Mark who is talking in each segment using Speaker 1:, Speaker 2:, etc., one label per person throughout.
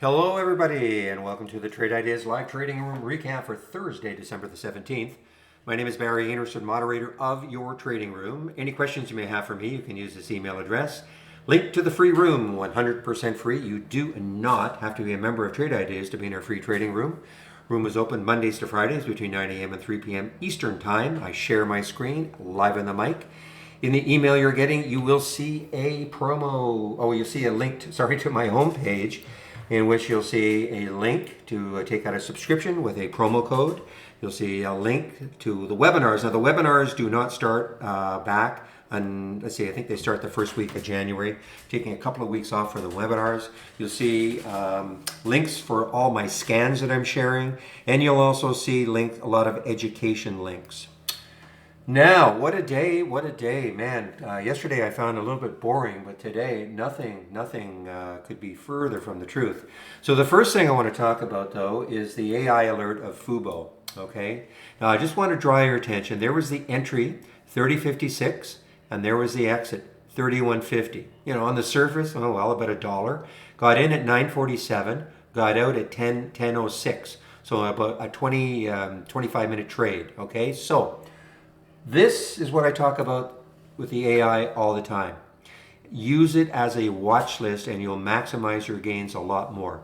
Speaker 1: Hello, everybody, and welcome to the Trade Ideas Live Trading Room recap for Thursday, December the 17th. My name is Barry Anderson, moderator of your trading room. Any questions you may have for me, you can use this email address. Link to the free room, 100% free. You do not have to be a member of Trade Ideas to be in our free trading room. Room is open Mondays to Fridays between 9 a.m. and 3 p.m. Eastern Time. I share my screen live on the mic. In the email you're getting, you will see a promo. Oh, you'll see a link to my homepage, in which you'll see a link to take out a subscription with a promo code. You'll see a link to the webinars. Now, the webinars do not start back on, let's see, I think they start the first week of January, taking a couple of weeks off for the webinars. You'll see links for all my scans that I'm sharing, and you'll also see a lot of education links. Now, what a day, man. Yesterday I found a little bit boring, but today nothing could be further from the truth. So the first thing I want to talk about, though, is the AI alert of Fubo, okay? Now, I just want to draw your attention. There was the entry, 30.56, and there was the exit, 31.50. You know, on the surface, oh, well, about $1. Got in at 9.47, got out at 10.06. So about a 25-minute trade, okay? So this is what I talk about with the AI all the time. Use it as a watch list and you'll maximize your gains a lot more.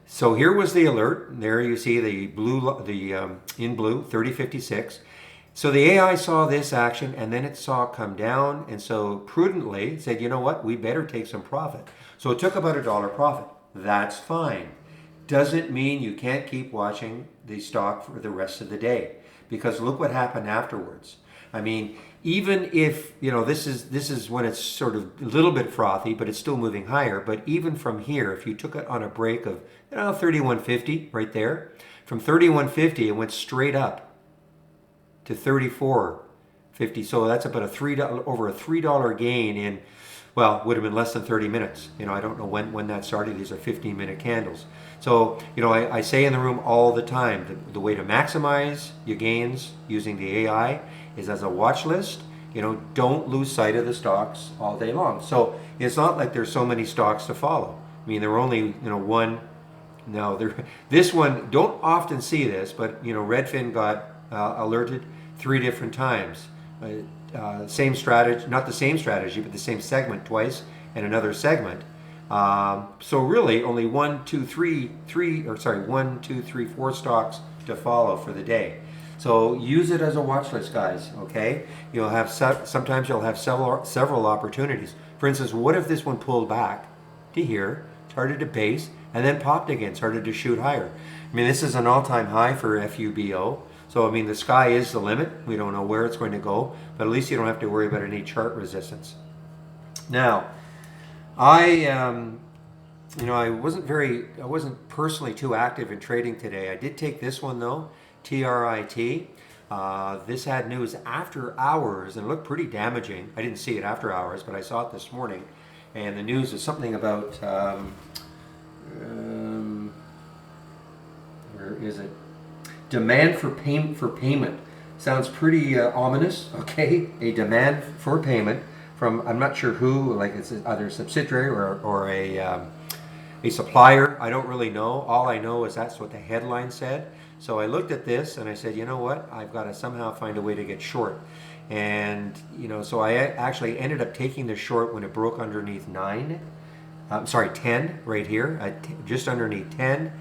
Speaker 1: So here was the alert. There you see the blue, in blue, 30.56. So the AI saw this action and then it saw it come down, and so prudently said, you know what, we better take some profit. So it took about $1 profit. That's fine. Doesn't mean you can't keep watching the stock for the rest of the day, because look what happened afterwards. I mean, even if, you know, this is when it's sort of a little bit frothy, but it's still moving higher. But even from here, if you took it on a break of, 31.50 right there, from 31.50 it went straight up to 34.50. So that's about over a $3 gain in, well, would have been less than 30 minutes. You know, I don't know when that started. These are 15-minute candles. So, you know, I say in the room all the time, the way to maximize your gains using the AI is as a watch list. You know, don't lose sight of the stocks all day long. So it's not like there's so many stocks to follow. I mean, there were only, one. No, this one, don't often see this, but, Redfin got alerted 3 different times. Same strategy, not the same strategy, but the same segment twice and another segment. So really only 1, 2, 3, 4 stocks to follow for the day. So use it as a watch list, guys, okay? You'll have sometimes you'll have several opportunities. For instance, what if this one pulled back to here, started to base, and then popped again, started to shoot higher? I mean, this is an all-time high for FUBO. So, I mean, the sky is the limit. We don't know where it's going to go, but at least you don't have to worry about any chart resistance. Now, I wasn't personally too active in trading today. I did take this one though, TRIT. This had news after hours and it looked pretty damaging. I didn't see it after hours, but I saw it this morning. And the news is something about, where is it? Demand for payment. Sounds pretty ominous, okay? A demand for payment from, I'm not sure who, like it's either a subsidiary or a supplier. I don't really know. All I know is that's what the headline said. So I looked at this and I said, you know what? I've got to somehow find a way to get short. And, so I actually ended up taking the short when it broke underneath 10 right here, just underneath 10.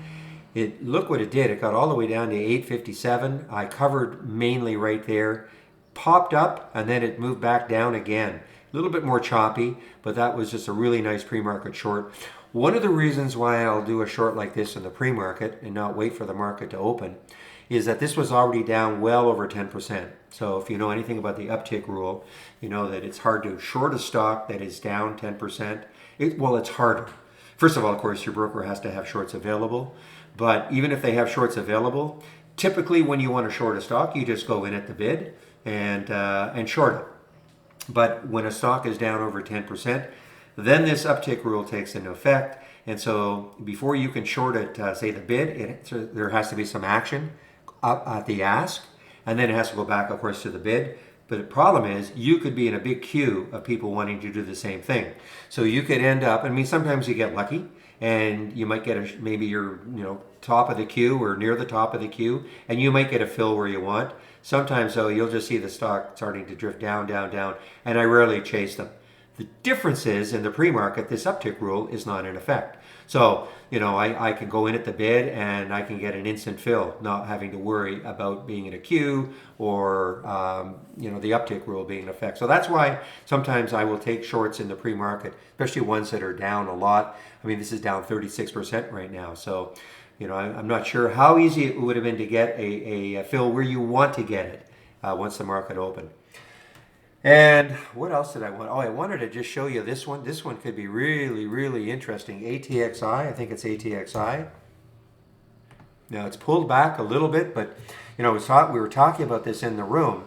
Speaker 1: Look what it did. It got all the way down to 8.57. I covered mainly right there, popped up, and then it moved back down again. A little bit more choppy, but that was just a really nice pre-market short. One of the reasons why I'll do a short like this in the pre-market and not wait for the market to open is that this was already down well over 10%. So if you know anything about the uptick rule, you know that it's hard to short a stock that is down 10%. It's harder. First of all, of course, your broker has to have shorts available. But even if they have shorts available, typically when you want to short a stock, you just go in at the bid and short it. But when a stock is down over 10%, then this uptick rule takes into effect. And so before you can short it, say the bid, there has to be some action up at the ask, and then it has to go back, of course, to the bid. But the problem is you could be in a big queue of people wanting to do the same thing. So you could end up, sometimes you get lucky and you might get maybe you're top of the queue or near the top of the queue, and you might get a fill where you want. Sometimes though, you'll just see the stock starting to drift down, down, down, and I rarely chase them. The difference is in the pre-market, this uptick rule is not in effect. So, I can go in at the bid and I can get an instant fill, not having to worry about being in a queue or, the uptick rule being in effect. So that's why sometimes I will take shorts in the pre-market, especially ones that are down a lot. I mean, this is down 36% right now. So, I'm not sure how easy it would have been to get a fill where you want to get it once the market opened. And what else did I want? Oh, I wanted to just show you this one. This one could be really, really interesting. ATXI, I think it's ATXI. Now it's pulled back a little bit, but we were talking about this in the room.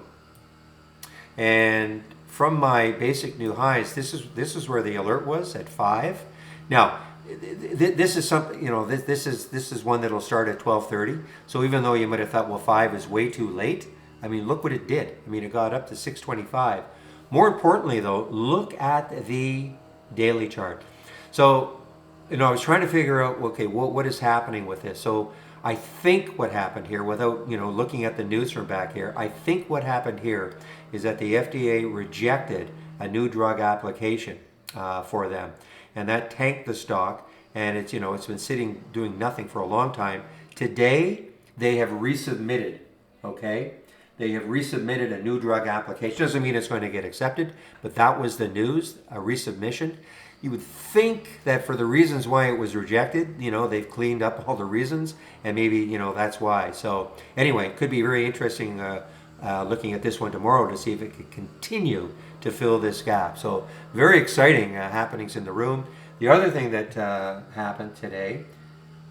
Speaker 1: And from my basic new highs, this is where the alert was at 5. Now, this is something, this is one that'll start at 12:30. So even though you might have thought, well, 5 is way too late, I mean, look what it did. I mean, it got up to 625. More importantly, though, look at the daily chart. So, I was trying to figure out, okay, what is happening with this? So I think what happened here, without, looking at the news from back here, I think what happened here is that the FDA rejected a new drug application for them. And that tanked the stock. And it's been sitting doing nothing for a long time. Today, they have resubmitted, okay? They have resubmitted a new drug application. Doesn't mean it's going to get accepted, but that was the news, a resubmission. You would think that for the reasons why it was rejected, they've cleaned up all the reasons, and maybe, that's why. So anyway, it could be very interesting looking at this one tomorrow to see if it could continue to fill this gap. So very exciting happenings in the room. The other thing that happened today,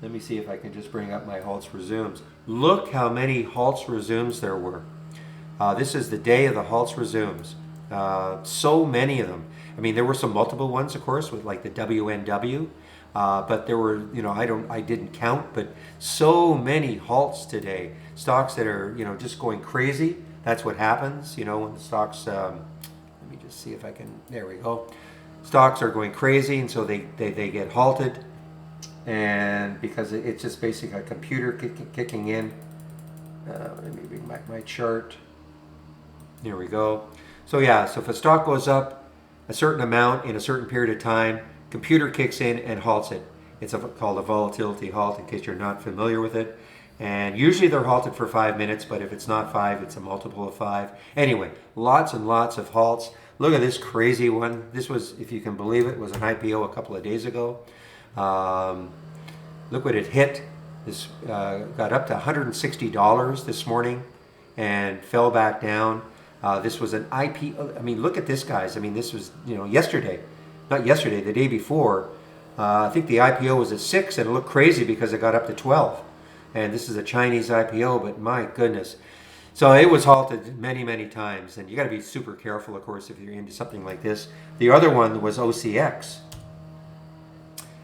Speaker 1: let me see if I can just bring up my halts resumes. Look how many halts resumes there were. This is the day of the halts resumes. So many of them. I mean, there were some multiple ones, of course, with like the WNW, but there were, I didn't count, but so many halts today. Stocks that are, just going crazy. That's what happens, when the stocks. Let me just see if I can. There we go. Stocks are going crazy, and so they get halted, and because it's just basically a computer kicking in. Let me bring back my chart. There we go. So yeah, so if a stock goes up a certain amount in a certain period of time, computer kicks in and halts it. It's called a volatility halt, in case you're not familiar with it. And usually they're halted for 5 minutes, but if it's not 5, it's a multiple of 5. Anyway, lots and lots of halts. Look at this crazy one. This was, if you can believe it, was an IPO a couple of days ago. Look what it hit. This got up to $160 this morning and fell back down. This was an IPO. I mean, look at this, guys. I mean, this was, yesterday. Not yesterday, the day before. I think the IPO was at 6, and it looked crazy because it got up to 12. And this is a Chinese IPO, but my goodness. So it was halted many, many times. And you got to be super careful, of course, if you're into something like this. The other one was OCX.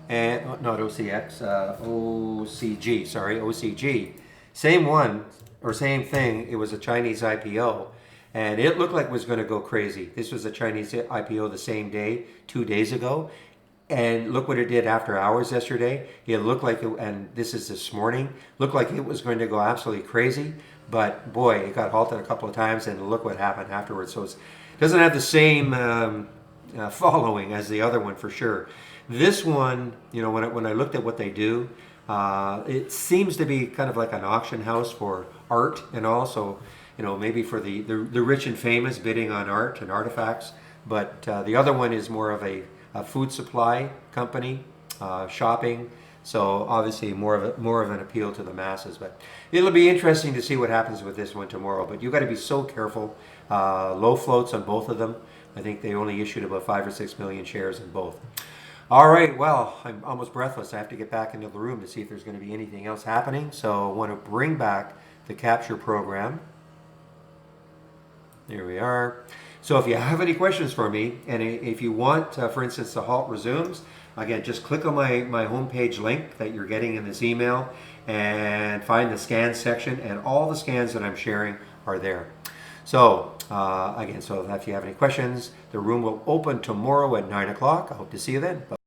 Speaker 1: And not OCX, OCG, sorry, OCG. Same one, or same thing. It was a Chinese IPO. And it looked like it was going to go crazy. This was a Chinese IPO the same day, 2 days ago. And look what it did after hours yesterday. It looked like, and this is this morning, looked like it was going to go absolutely crazy. But boy, it got halted a couple of times, and look what happened afterwards. So it doesn't have the same following as the other one for sure. This one, when I looked at what they do, it seems to be kind of like an auction house for art, and also, maybe for the rich and famous bidding on art and artifacts. But the other one is more of a food supply company, shopping. So obviously more of an appeal to the masses. But it'll be interesting to see what happens with this one tomorrow. But you got to be so careful. Low floats on both of them. I think they only issued about 5 or 6 million shares in both. All right, well, I'm almost breathless. I have to get back into the room to see if there's going to be anything else happening. So I want to bring back the capture program. There we are. So if you have any questions for me, and if you want, for instance, the halt resumes, again, just click on my homepage link that you're getting in this email and find the scan section, and all the scans that I'm sharing are there. So again, so if you have any questions, the room will open tomorrow at 9 o'clock. I hope to see you then. Bye.